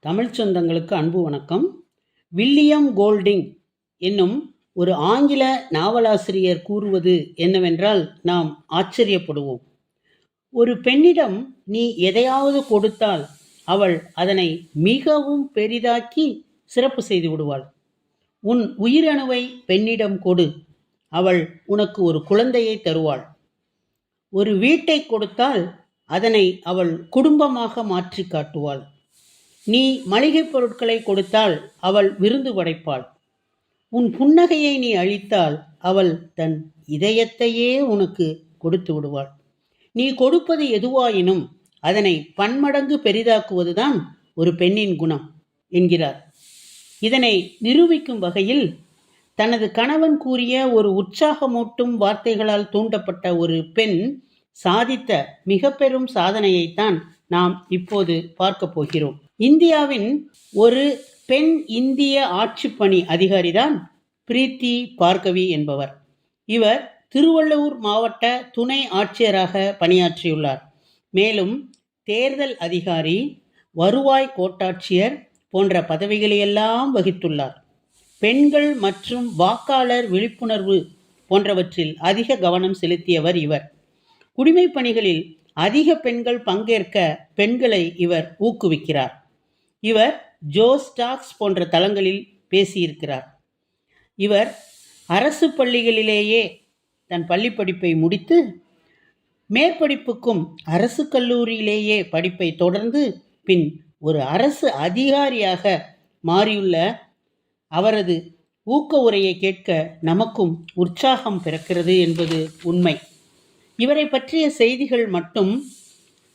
தமிழ் சொந்தங்களுக்கு அன்பு வணக்கம். வில்லியம் கோல்டிங் என்னும் ஒரு ஆங்கில நாவலாசிரியர் கூறுவது என்னவென்றால் நாம் ஆச்சரியப்படுவோம். ஒரு பெண்ணிடம் நீ எதையாவது கொடுத்தால் அவள் அதனை மிகவும் பெரிதாக்கி சிறப்பு செய்து விடுவாள். உன் உயிரணுவை பெண்ணிடம் கொடு, அவள் உனக்கு ஒரு குழந்தையை தருவாள். ஒரு வீட்டை கொடுத்தால் அதனை அவள் குடும்பமாக மாற்றி காட்டுவாள். நீ மளிகைப் பொருட்களை கொடுத்தால் அவள் விருந்து படைப்பாள். உன் புன்னகையை நீ அளித்தால் அவள் தன் இதயத்தையே உனக்கு கொடுத்து விடுவாள். நீ கொடுப்பது எதுவாயினும் அதனை பன்மடங்கு பெரிதாக்குவதுதான் ஒரு பெண்ணின் குணம் என்கிறார். இதனை நிரூபிக்கும் வகையில் தனது கணவன் கூறிய ஒரு உற்சாகமூட்டும் வார்த்தைகளால் தூண்டப்பட்ட ஒரு பெண் சாதித்த மிக பெரும் சாதனையைத்தான் நாம் இப்போது பார்க்க போகிறோம். இந்தியாவின் ஒரு பெண் இந்திய ஆட்சிப்பணி அதிகாரிதான் பிரீத்தி பார்கவி என்பவர். இவர் திருவள்ளூர் மாவட்ட துணை ஆட்சியராக பணியாற்றியுள்ளார். மேலும் தேர்தல் அதிகாரி, வருவாய் கோட்டாட்சியர் போன்ற பதவிகளையெல்லாம் வகித்துள்ளார். பெண்கள் மற்றும் வாக்காளர் விழிப்புணர்வு போன்றவற்றில் அதிக கவனம் செலுத்தியவர் இவர். குடிமைப் பணிகளில் அதிக பெண்கள் பங்கேற்க பெண்களை இவர் ஊக்குவிக்கிறார். இவர் ஜோஸ்டாக்ஸ் போன்ற தளங்களில் பேசியிருக்கிறார். இவர் அரசு பள்ளிகளிலேயே தன் பள்ளிப்படிப்பை முடித்து மேற்படிப்புக்கும் அரசு கல்லூரியிலேயே படிப்பை தொடர்ந்து பின் ஒரு அரசு அதிகாரியாக மாறியுள்ள அவரது ஊக்க உரையை கேட்க நமக்கும் உற்சாகம் பிறக்கிறது என்பது உண்மை. இவரை பற்றிய செய்திகள் மற்றும்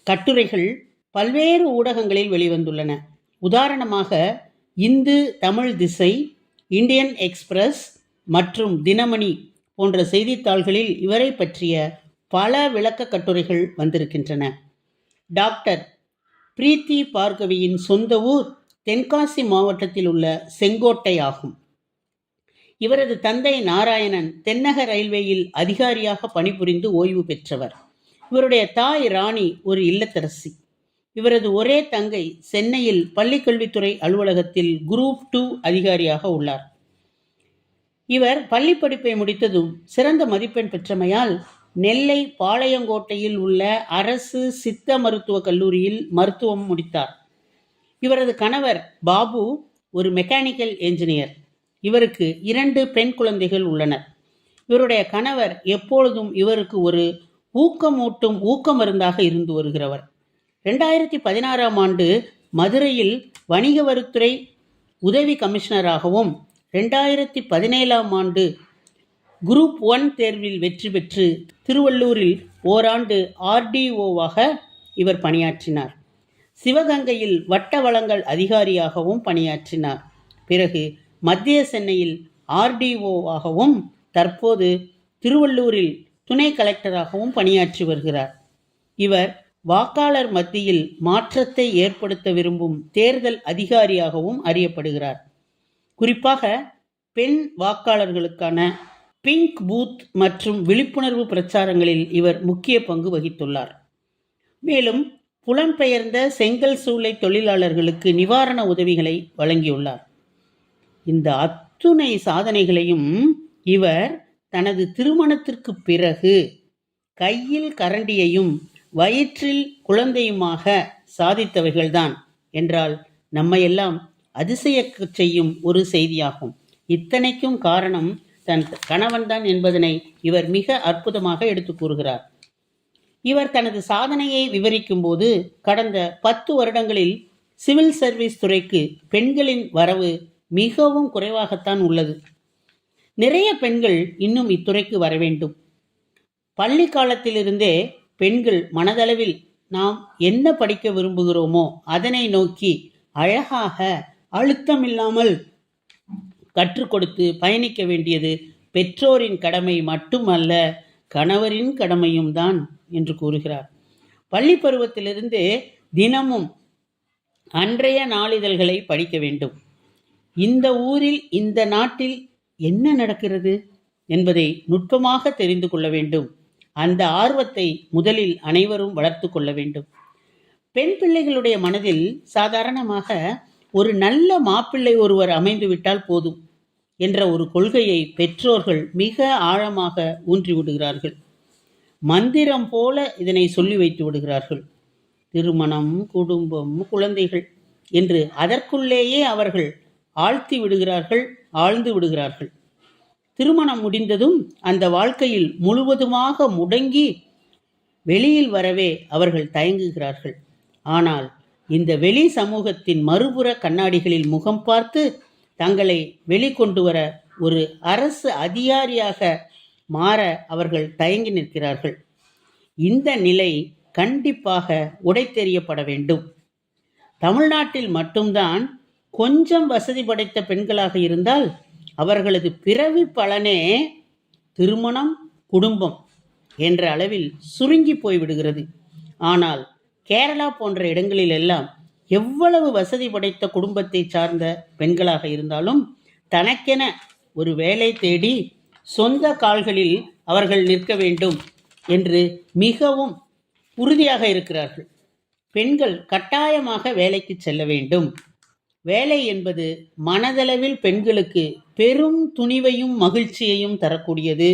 கட்டுரைகள் பல்வேறு ஊடகங்களில் வெளிவந்துள்ளன. உதாரணமாக இந்து தமிழ் திசை, இந்தியன் எக்ஸ்பிரஸ் மற்றும் தினமணி போன்ற செய்தித்தாள்களில் இவரை பற்றிய பல விளக்க கட்டுரைகள் வந்திருக்கின்றன. டாக்டர் பிரீத்தி பார்கவியின் சொந்த ஊர் தென்காசி மாவட்டத்தில் உள்ள செங்கோட்டை ஆகும். இவரது தந்தை நாராயணன் தென்னக ரயில்வேயில் அதிகாரியாக பணிபுரிந்து ஓய்வு பெற்றவர். இவருடைய தாய் ராணி ஒரு இல்லத்தரசி. இவரது ஒரே தங்கை சென்னையில் பள்ளிக்கல்வித்துறை அலுவலகத்தில் குரூப் 2 அதிகாரியாக உள்ளார். இவர் பள்ளி படிப்பை முடித்ததும் சிறந்த மதிப்பெண் பெற்றமையால் நெல்லை பாளையங்கோட்டையில் உள்ள அரசு சித்த மருத்துவ கல்லூரியில் மருத்துவம் முடித்தார். இவரது கணவர் பாபு ஒரு மெக்கானிக்கல் என்ஜினியர். இவருக்கு 2 பெண் குழந்தைகள் உள்ளனர். இவருடைய கணவர் எப்பொழுதும் இவருக்கு ஒரு ஊக்கமூட்டும் ஊக்க மருந்தாக இருந்து வருகிறவர். 2016ஆம் ஆண்டு மதுரையில் வணிக வரித்துறை உதவி கமிஷனராகவும் 2017ஆம் ஆண்டு குரூப் 1 தேர்வில் வெற்றி பெற்று திருவள்ளூரில் ஓராண்டு RDOவாக இவர் பணியாற்றினார். சிவகங்கையில் வட்ட வளங்கள் அதிகாரியாகவும் பணியாற்றினார். பிறகு மத்திய சென்னையில் RDOவாகவும் தற்போது திருவள்ளூரில் துணை கலெக்டராகவும் பணியாற்றி வருகிறார். இவர் வாக்காளர் மத்தியில் மாற்றத்தை ஏற்படுத்த விரும்பும் தேர்தல் அதிகாரியாகவும் அறியப்படுகிறார். குறிப்பாக பெண் வாக்காளர்களுக்கான பிங்க் பூத் மற்றும் விழிப்புணர்வு பிரச்சாரங்களில் இவர் முக்கிய பங்கு வகித்துள்ளார். மேலும் புலம்பெயர்ந்த செங்கல் சூளை தொழிலாளர்களுக்கு நிவாரண உதவிகளை வழங்கியுள்ளார். இந்த அத்துணை சாதனைகளையும் இவர் தனது திருமணத்திற்கு பிறகு கையில் கரண்டியையும் வயிற்றில் குழந்தையுமாக சாதித்தவைகள்தான் என்றால் நம்மையெல்லாம் அதிசயக்க செய்யும் ஒரு செய்தியாகும். இத்தனைக்கும் காரணம் தன் கணவன்தான் என்பதனை இவர் மிக அற்புதமாக எடுத்து கூறுகிறார். இவர் தனது சாதனையை விவரிக்கும் போது கடந்த 10 வருடங்களில் சிவில் சர்வீஸ் துறைக்கு பெண்களின் வரவு மிகவும் குறைவாகத்தான் உள்ளது. நிறைய பெண்கள் இன்னும் இத்துறைக்கு வர வேண்டும். பள்ளி காலத்திலிருந்தே பெண்கள் மனதளவில் நாம் என்ன படிக்க விரும்புகிறோமோ அதனை நோக்கி அழகாக அழுத்தமில்லாமல் கற்றுக் கொடுத்து பயணிக்க வேண்டியது பெற்றோரின் கடமை மட்டுமல்ல, கணவரின் கடமையும் தான் என்று கூறுகிறார். பள்ளி பருவத்திலிருந்தே தினமும் அன்றைய நாளிதழ்களை படிக்க வேண்டும். இந்த ஊரில் இந்த நாட்டில் என்ன நடக்கிறது என்பதை நுட்பமாக தெரிந்து கொள்ள வேண்டும். அந்த ஆர்வத்தை முதலில் அனைவரும் வளர்த்து கொள்ள வேண்டும். பெண் பிள்ளைகளுடைய மனதில் சாதாரணமாக ஒரு நல்ல மாப்பிள்ளை ஒருவர் அமைந்துவிட்டால் போதும் என்ற ஒரு கொள்கையை பெற்றோர்கள் மிக ஆழமாக ஊன்றி விடுகிறார்கள். மந்திரம் போல இதனை சொல்லி வைத்து விடுகிறார்கள். திருமணம், குடும்பம், குழந்தைகள் என்று அதற்குள்ளேயே அவர்கள் ஆழ்த்தி விடுகிறார்கள், ஆழ்ந்து விடுகிறார்கள். திருமணம் முடிந்ததும் அந்த வாழ்க்கையில் முழுவதுமாக முடங்கி வெளியில் வரவே அவர்கள் தயங்குகிறார்கள். ஆனால் இந்த வெளி சமூகத்தின் மறுபுற கண்ணாடிகளில் முகம் பார்த்து தங்களை வெளிக்கொண்டு வர ஒரு அரசு அதிகாரியாக மாற அவர்கள் தயங்கி நிற்கிறார்கள். இந்த நிலை கண்டிப்பாக உடைத்தெறியப்பட வேண்டும். தமிழ்நாட்டில் மட்டும்தான் கொஞ்சம் வசதி படைத்த பெண்களாக இருந்தால் அவர்களது பிறவி பலனே திருமணம், குடும்பம் என்ற அளவில் சுருங்கி போய்விடுகிறது. ஆனால் கேரளா போன்ற இடங்களில் எல்லாம் எவ்வளவு வசதி படைத்த குடும்பத்தை சார்ந்த பெண்களாக இருந்தாலும் தனக்கென ஒரு வேலை தேடி சொந்த கால்களில் அவர்கள் நிற்க வேண்டும் என்று மிகவும் உறுதியாக இருக்கிறார்கள். பெண்கள் கட்டாயமாக வேலைக்கு செல்ல வேண்டும். வேலை என்பது மனதளவில் பெண்களுக்கு பெரும் துணிவையும் மகிழ்ச்சியையும் தரக்கூடியது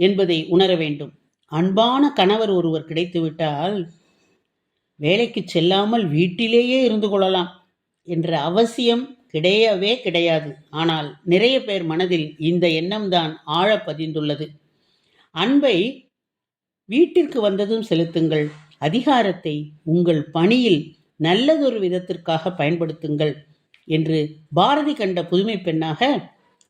என்பதை உணர வேண்டும். அன்பான கணவர் ஒருவர் கிடைத்துவிட்டால் வேலைக்கு செல்லாமல் வீட்டிலேயே இருந்து கொள்ளலாம் என்ற அவசியம் கிடையவே கிடையாது. ஆனால் நிறைய பேர் மனதில் இந்த எண்ணம்தான் ஆழ பதிந்துள்ளது. அன்பை வீட்டிற்கு வந்ததும் செலுத்துங்கள், அதிகாரத்தை உங்கள் பணியில் நல்லதொரு விதத்திற்காக பயன்படுத்துங்கள் என்று பாரதி கண்ட புதுமை பெண்ணாக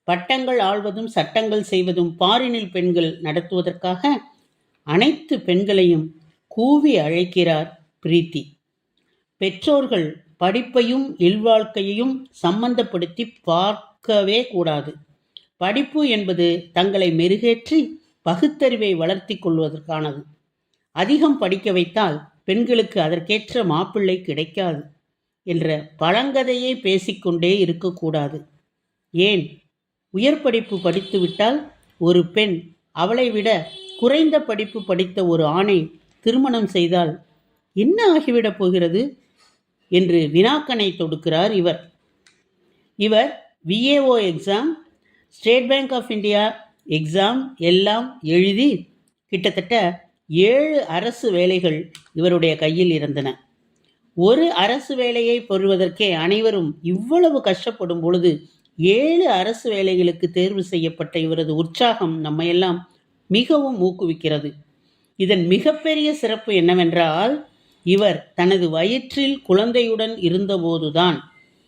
பட்டங்கள் ஆள்வதும் சட்டங்கள் செய்வதும் பாரினில் பெண்கள் நடத்துவதற்காக அனைத்து பெண்களையும் கூவி அழைக்கிறார் பிரீத்தி. பெற்றோர்கள் படிப்பையும் இல்வாழ்க்கையையும் சம்பந்தப்படுத்தி பார்க்கவே கூடாது. படிப்பு என்பது தங்களை மெருகேற்றி பகுத்தறிவை வளர்த்தி கொள்வதற்கானது. அதிகம் படிக்க வைத்தால் பெண்களுக்கு அதற்கேற்ற மாப்பிள்ளை கிடைக்காது என்ற பழங்கதையை பேசிக்கொண்டே இருக்கக்கூடாது. ஏன், உயர் படிப்பு படித்துவிட்டால் ஒரு பெண் அவளை விட குறைந்த படிப்பு படித்த ஒரு ஆணை திருமணம் செய்தால் என்ன ஆகிவிடப் போகிறது என்று வினாக்கனை தொடுக்கிறார் இவர். VAO exam, state bank of India exam எல்லாம் எழுதி கிட்டத்தட்ட 7 அரசு வேலைகள் இவருடைய கையில் இருந்தன. ஒரு அரசு வேலையை பெறுவதற்கே அனைவரும் இவ்வளவு கஷ்டப்படும் பொழுது 7 அரசு வேலைகளுக்கு தேர்வு செய்யப்பட்ட இவரது உற்சாகம் நம்மையெல்லாம் மிகவும் ஊக்குவிக்கிறது. இதன் மிகப்பெரிய சிறப்பு என்னவென்றால், இவர் தனது வயிற்றில் குழந்தையுடன் இருந்தபோதுதான்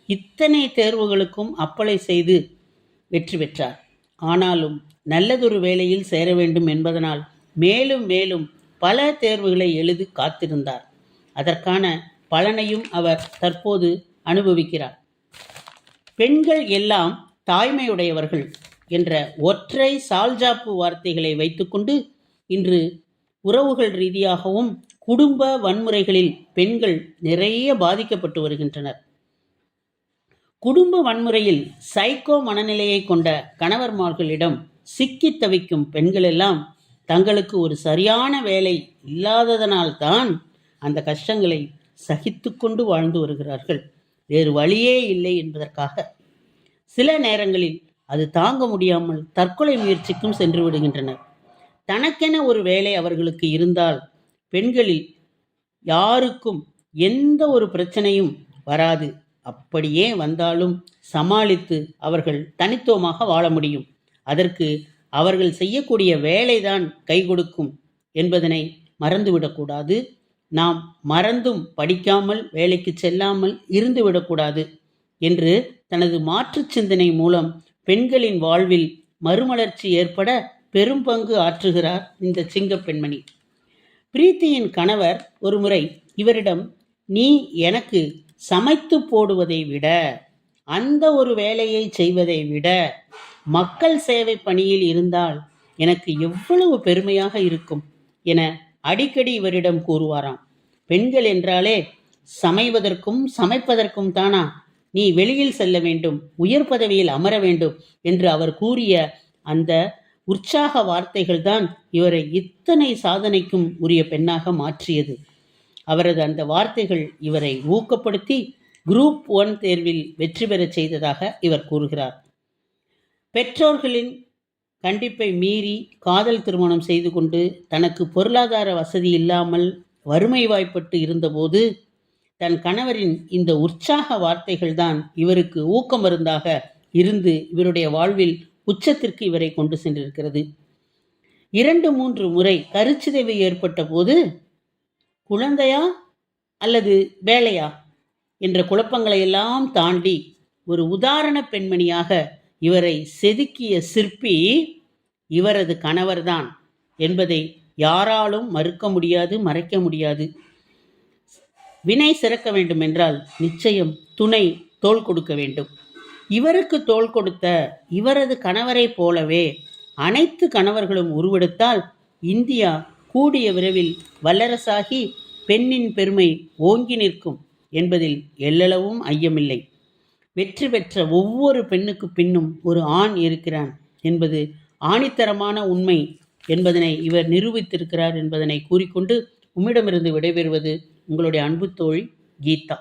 இத்தனை தேர்வுகளுக்கும் அப்ளை செய்து வெற்றி பெற்றார். ஆனாலும் நல்லதொரு வேலையில் சேர வேண்டும் என்பதனால் மேலும் மேலும் பல தேர்வுகளை எழுதி காத்திருந்தார். அதற்கான பலனையும் அவர் தற்போது அனுபவிக்கிறார். பெண்கள் எல்லாம் தாய்மையுடையவர்கள் என்ற ஒற்றை சால்ஜாப்பு வார்த்தைகளை வைத்துக்கொண்டு இன்று உறவுகள் ரீதியாகவும் குடும்ப வன்முறைகளில் பெண்கள் நிறைய பாதிக்கப்பட்டு வருகின்றனர். குடும்ப வன்முறையில் சைக்கோ மனநிலையை கொண்ட கணவர்மார்களிடம் சிக்கி தவிக்கும் பெண்கள் எல்லாம் தங்களுக்கு ஒரு சரியான வேலை இல்லாததனால்தான் அந்த கஷ்டங்களை சகித்து கொண்டு வாழ்ந்து வருகிறார்கள். வேறு வழியே இல்லை என்பதற்காக. சில நேரங்களில் அது தாங்க முடியாமல் தற்கொலை முயற்சிக்கும் சென்று விடுகின்றனர். தனக்கென ஒரு வேலை அவர்களுக்கு இருந்தால் பெண்களில் யாருக்கும் எந்த ஒரு பிரச்சனையும் வராது. அப்படியே வந்தாலும் சமாளித்து அவர்கள் தனித்துவமாக வாழ முடியும். அதற்கு அவர்கள் செய்யக்கூடிய வேலைதான் கை கொடுக்கும் என்பதனை மறந்துவிடக்கூடாது. நாம் மறந்தும் படிக்காமல் வேலைக்கு செல்லாமல் இருந்துவிடக்கூடாது என்று தனது மாற்று சிந்தனை மூலம் பெண்களின் வாழ்வில் மறுமலர்ச்சி ஏற்பட பெரும் பங்கு ஆற்றுகிறார் இந்த சிங்க பெண்மணி. பிரீத்தியின் கணவர் ஒருமுறை இவரிடம், நீ எனக்கு சமைத்து போடுவதை விட, அந்த ஒரு வேலையை செய்வதை விட மக்கள் சேவை பணியில் இருந்தால் எனக்கு எவ்வளவு பெருமையாக இருக்கும் என அடிக்கடி இவரிடம் கூறுவாராம். பெண்கள் என்றாலே சமைவதற்கும் சமைப்பதற்கும் தானா, நீ வெளியில் செல்ல வேண்டும், உயர் பதவியில் அமர வேண்டும் என்று அவர் கூறிய அந்த உற்சாக வார்த்தைகள் தான் இவரை இத்தனை சாதனைக்கும் உரிய பெண்ணாக மாற்றியது. அவரது அந்த வார்த்தைகள் இவரை ஊக்கப்படுத்தி குரூப் 1 தேர்வில் வெற்றி பெறச் செய்ததாக இவர் கூறுகிறார். பெற்றோர்களின் கண்டிப்பை மீறி காதல் திருமணம் செய்து கொண்டு தனக்கு பொருளாதார வசதி இல்லாமல் வறுமை வாய்ப்பட்டு இருந்தபோது தன் கணவரின் இந்த உற்சாக வார்த்தைகள்தான் இவருக்கு ஊக்க மருந்தாக இருந்து இவருடைய வாழ்வில் உச்சத்திற்கு இவரை கொண்டு சென்றிருக்கிறது. 2-3 முறை கருச்சிதைவு ஏற்பட்ட போது குழந்தையா அல்லது வேலையா என்ற குழப்பங்களை எல்லாம் தாண்டி ஒரு உதாரண பெண்மணியாக இவரை செதுக்கிய சிற்பி இவரது கணவர்தான் என்பதை யாராலும் மறுக்க முடியாது, மறைக்க முடியாது. வினை சிறக்க வேண்டும் என்றால் நிச்சயம் துணை தோள் கொடுக்க வேண்டும். இவருக்கு தோள் கொடுத்த இவரது கணவரை போலவே அனைத்து கணவர்களும் உருவெடுத்தால் இந்தியா கூடிய விரைவில் வல்லரசாகி பெண்ணின் பெருமை ஓங்கி நிற்கும் என்பதில் எல்லளவும் ஐயமில்லை. வெற்றி பெற்ற ஒவ்வொரு பெண்ணுக்கு பின்னும் ஒரு ஆண் இருக்கிறான் என்பது ஆணித்தரமான உண்மை என்பதனை இவர் நிரூபித்திருக்கிறார் என்பதனை கூறிக்கொண்டு உம்மிடமிருந்து விடைபெறுவது உங்களுடைய அன்பு தோழி கீதா.